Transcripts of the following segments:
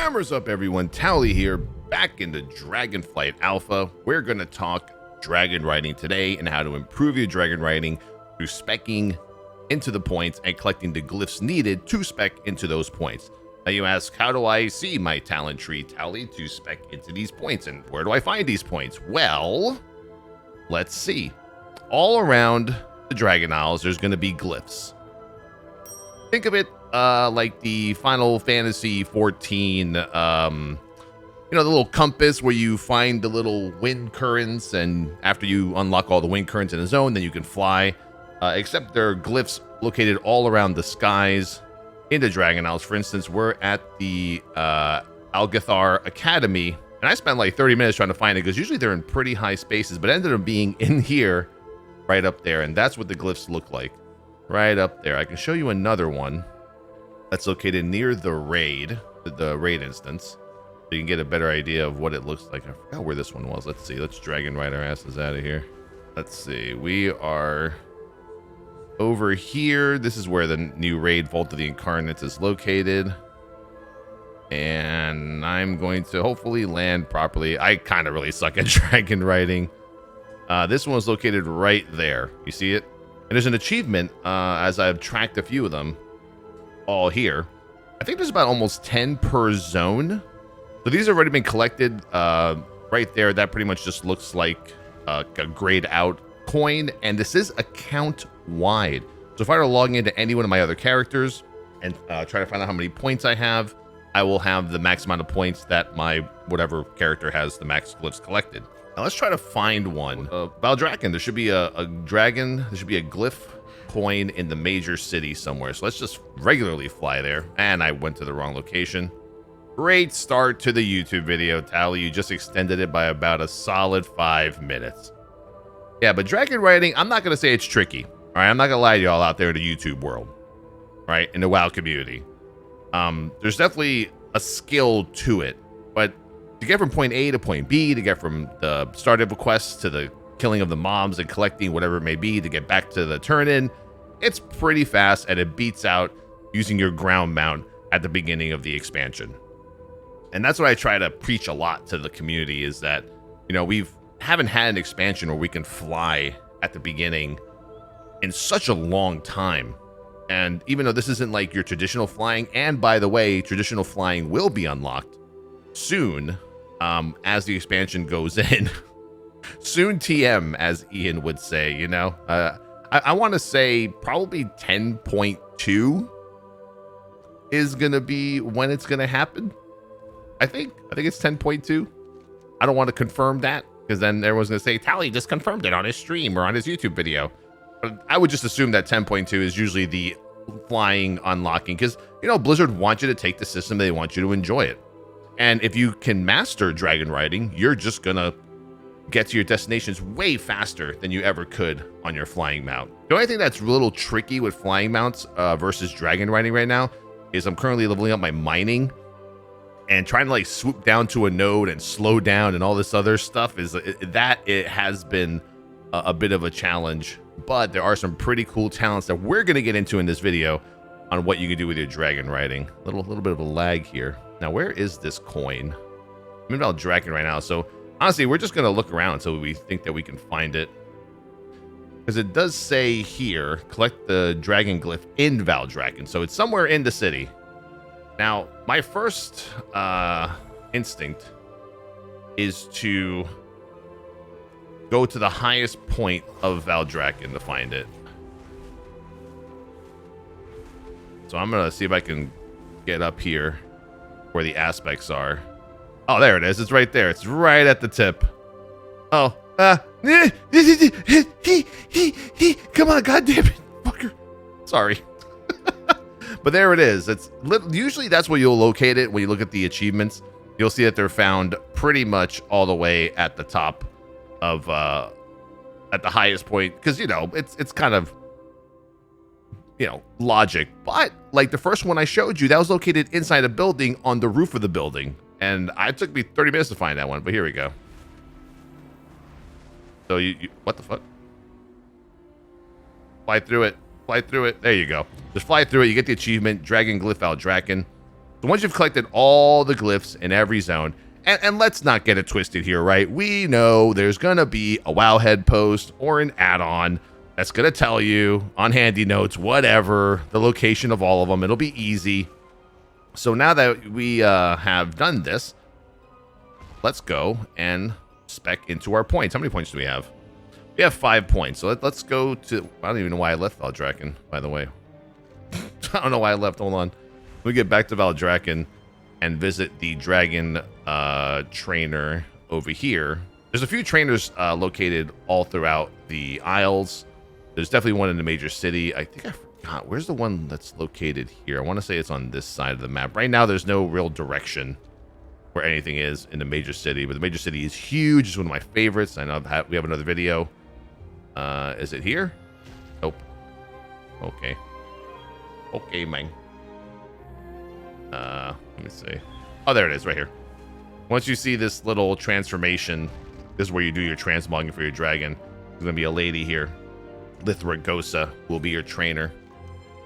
Hammers up, everyone. Towelliee here, back into Dragonflight Alpha. We're going to talk Dragonriding today and how to improve your Dragonriding through speccing into the points and collecting the glyphs needed to spec into those points. Now you ask, how do I see my talent tree, Towelliee, to spec into these points, and where do I find these points? Well, let's see. All around the Dragon Isles, there's going to be glyphs. Think of it like the Final Fantasy 14, the little compass where you find the little wind currents, and after you unlock all the wind currents in a zone, then you can fly. Except there are glyphs located all around the skies in the Dragon Isles. For instance, we're at the Algathar Academy, and I spent like 30 minutes trying to find it because usually they're in pretty high spaces, but it ended up being in here, right up there, and that's what the glyphs look like. Right up there. I can show you another one that's located near the raid instance, so you can get a better idea of what it looks like. I forgot where this one was. Let's see. Let's dragon ride our asses out of here. Let's see. We are over here. This is where the new raid, Vault of the Incarnates, is located. And I'm going to hopefully land properly. I kind of really suck at dragon riding. This one was located right there. You see it? And there's an achievement, as I've tracked a few of them, all here. I think there's about almost 10 per zone. So these have already been collected right there. That pretty much just looks like a grayed out coin. And this is account wide. So if I were logging into any one of my other characters and try to find out how many points I have, I will have the max amount of points that my whatever character has the max glyphs collected. Now let's try to find one. Valdrakken, there should be a dragon, there should be a glyph coin in the major city somewhere. So let's just regularly fly there. And I went to the wrong location. Great start to the YouTube video, Towelliee. You just extended it by about a solid 5 minutes. Yeah, but dragon riding, I'm not going to say it's tricky. All right, I'm not going to lie to y'all out there in the YouTube world. Right, in the WoW community. There's definitely a skill to it. But to get from point A to point B, to get from the start of a quest to the killing of the mobs and collecting whatever it may be to get back to the turn-in, it's pretty fast, and it beats out using your ground mount at the beginning of the expansion. And that's what I try to preach a lot to the community, is that, you know, haven't had an expansion where we can fly at the beginning in such a long time. And even though this isn't like your traditional flying, and by the way, traditional flying will be unlocked soon, as the expansion goes in. Soon TM, as Ian would say, you know. I want to say probably 10.2 is going to be when it's going to happen. I think it's 10.2. I don't want to confirm that, because then everyone's going to say, Towelliee just confirmed it on his stream or on his YouTube video. But I would just assume that 10.2 is usually the flying unlocking, because, you know, Blizzard wants you to take the system. They want you to enjoy it. And if you can master dragon riding, you're just going to get to your destinations way faster than you ever could on your flying mount. The only thing that's a little tricky with flying mounts versus dragon riding right now is I'm currently leveling up my mining, and trying to like swoop down to a node and slow down and all this other stuff it has been a bit of a challenge. But there are some pretty cool talents that we're going to get into in this video on what you can do with your dragon riding. Little bit of a lag here. Now, where is this coin? I'm in Valdrakken right now, so honestly, we're just going to look around until we think that we can find it. Because it does say here, collect the dragon glyph in Valdrakken, so it's somewhere in the city. Now, my first instinct is to go to the highest point of Valdrakken to find it. So I'm going to see if I can get up here where the aspects are. Oh, there it is. It's right there. It's right at the tip. Oh. Come on, goddammit, fucker. Sorry. But there it is. It's usually that's where you'll locate it when you look at the achievements. You'll see that they're found pretty much all the way at the top of at the highest point, because, you know, it's kind of, you know, logic. But like the first one I showed you, that was located inside a building on the roof of the building, and it took me 30 minutes to find that one. But here we go. So you what the fuck? Fly through it. Fly through it. There you go. Just fly through it. You get the achievement, Dragon Glyph Valdrakken. So once you've collected all the glyphs in every zone, and let's not get it twisted here, right? We know there's going to be a Wowhead post or an add-on that's going to tell you on handy notes, whatever, the location of all of them. It'll be easy. So now that we have done this, let's go and spec into our points. How many points do we have? We have 5 points. So let's go to... I don't even know why I left Valdrakken, by the way. I don't know why I left. Hold on. Let me get back to Valdrakken and visit the dragon trainer over here. There's a few trainers located all throughout the Isles. There's definitely one in the major city. I think I forgot. Where's the one that's located here? I want to say it's on this side of the map. Right now, there's no real direction where anything is in the major city, but the major city is huge. It's one of my favorites. I know we have another video. Is it here? Nope. Okay. Okay, man. Let me see. Oh, there it is, right here. Once you see this little transformation, this is where you do your transmogging for your dragon. There's going to be a lady here, Lithragosa, who will be your trainer.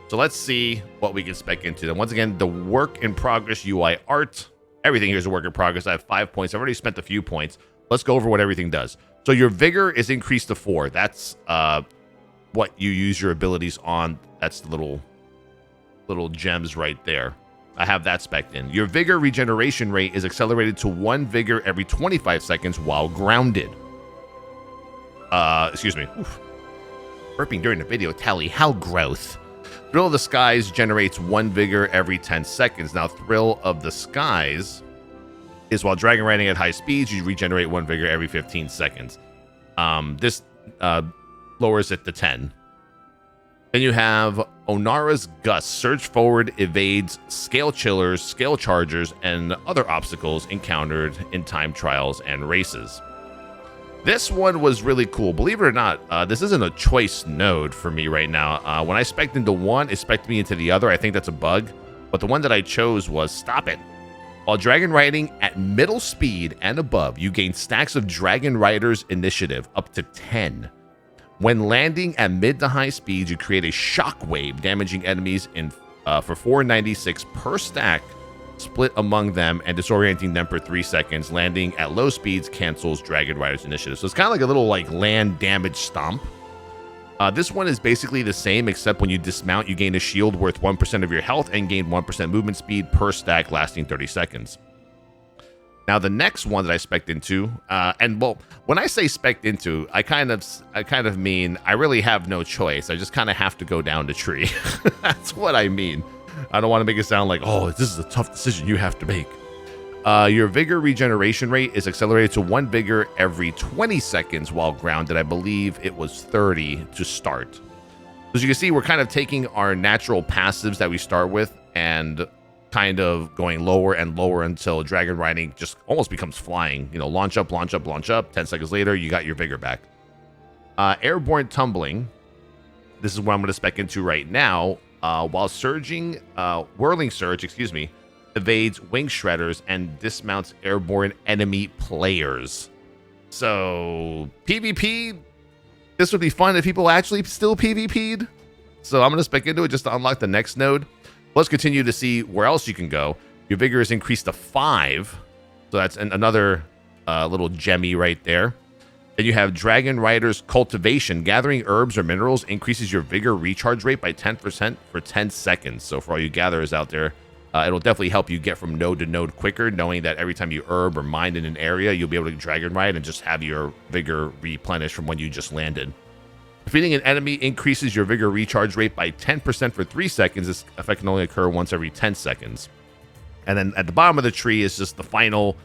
So let's see what we can spec into them. Once again, the work in progress UI art. Everything here is a work in progress. I have 5 points. I've already spent a few points. Let's go over what everything does. So your vigor is increased to 4. That's what you use your abilities on. That's the little gems right there. I have that spec'd in. Your vigor regeneration rate is accelerated to 1 vigor every 25 seconds while grounded. Excuse me. Oof. Burping during the video, Towelliee, how gross. Thrill of the Skies generates 1 vigor every 10 seconds. Now, Thrill of the Skies is while dragon riding at high speeds, you regenerate 1 vigor every 15 seconds. This lowers it to 10. Then you have Onara's Gust. Surge forward evades scale chillers, scale chargers, and other obstacles encountered in time trials and races. This one was really cool. Believe it or not, this isn't a choice node for me right now. When I spec'd into one, it spec'd me into the other. I think that's a bug. But the one that I chose was Stop It. While dragon riding at middle speed and above, you gain stacks of Dragon Rider's Initiative, up to 10. When landing at mid to high speeds, you create a shockwave, damaging enemies for 496 per stack, split among them and disorienting them for 3 seconds. Landing at low speeds cancels Dragon Rider's Initiative. So it's kind of like a little land damage stomp. This one is basically the same, except when you dismount, you gain a shield worth 1% of your health and gain 1% movement speed per stack, lasting 30 seconds. Now, the next one that I spec'd into, and well, when I say spec'd into, I kind of mean I really have no choice. I just kind of have to go down the tree. That's what I mean. I don't want to make it sound like, oh, this is a tough decision you have to make. Your vigor regeneration rate is accelerated to 1 vigor every 20 seconds while grounded. I believe it was 30 to start. As you can see, we're kind of taking our natural passives that we start with and kind of going lower and lower until dragon riding just almost becomes flying. You know, launch up, launch up, launch up. 10 seconds later, you got your vigor back. Airborne tumbling. This is what I'm going to spec into right now. While surging, whirling surge, excuse me, evades wing shredders and dismounts airborne enemy players. So PvP, this would be fun if people actually still PvP'd. So I'm going to spec into it just to unlock the next node. Let's continue to see where else you can go. Your vigor is increased to 5. So that's another little gemmy right there. Then you have Dragon Rider's Cultivation. Gathering herbs or minerals increases your vigor recharge rate by 10% for 10 seconds. So for all you gatherers out there, it'll definitely help you get from node to node quicker, knowing that every time you herb or mine in an area, you'll be able to Dragon Ride and just have your vigor replenish from when you just landed. Defeating an enemy increases your vigor recharge rate by 10% for 3 seconds. This effect can only occur once every 10 seconds. And then at the bottom of the tree is just the final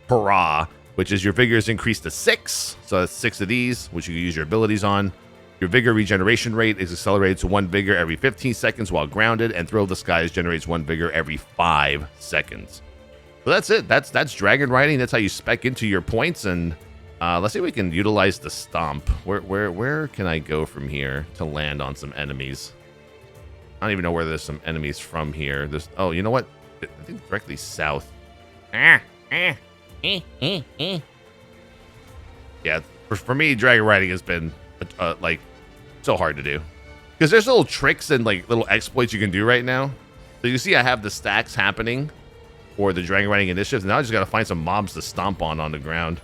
hurrah, which is your vigor is increased to 6. So that's 6 of these, which you can use your abilities on. Your vigor regeneration rate is accelerated to 1 vigor every 15 seconds while grounded, and Thrill of the Skies generates 1 vigor every 5 seconds. So that's it. That's dragon riding. That's how you spec into your points. And let's see if we can utilize the stomp. Where can I go from here to land on some enemies? I don't even know where there's some enemies from here. There's, oh, you know what? I think directly south. Yeah, for me, dragon riding has been like so hard to do because there's little tricks and like little exploits you can do right now. So you see I have the stacks happening for the Dragon Riding initiative. Now I just gotta find some mobs to stomp on the ground.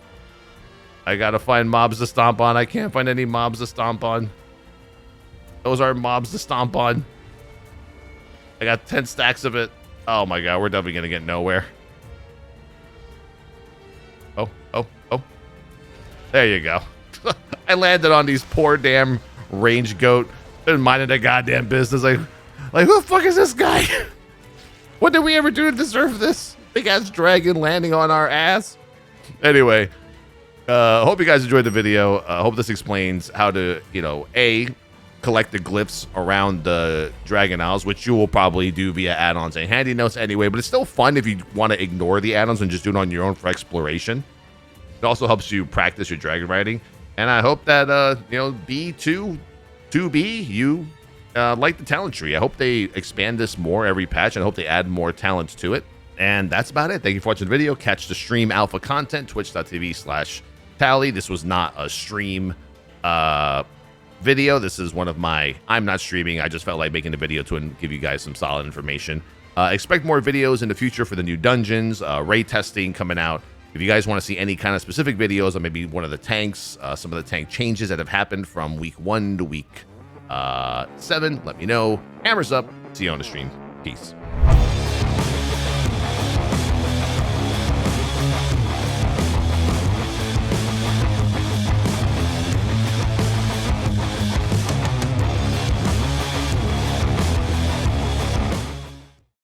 I gotta find mobs to stomp on. I can't find any mobs to stomp on. Those are mobs to stomp on. I got 10 stacks of it. Oh my god, we're definitely gonna get nowhere. Oh. There you go. I landed on these poor damn range goat. Been minding their goddamn business. Like who the fuck is this guy? What did we ever do to deserve this? Big ass dragon landing on our ass. Anyway, hope you guys enjoyed the video. Hope this explains how to, A, collect the glyphs around the Dragon Isles, which you will probably do via add-ons and handy notes anyway, but it's still fun if you want to ignore the add-ons and just do it on your own for exploration. It also helps you practice your dragon riding. And I hope that, B2B, you like the talent tree. I hope they expand this more every patch, and I hope they add more talents to it. And that's about it. Thank you for watching the video. Catch the stream alpha content, twitch.tv/Towelliee. This was not a stream video. This is one of my, I'm not streaming. I just felt like making a video to give you guys some solid information. Expect more videos in the future for the new dungeons, raid testing coming out. If you guys want to see any kind of specific videos on maybe one of the tanks, some of the tank changes that have happened from week 1 to week 7, let me know. Hammers up. See you on the stream. Peace.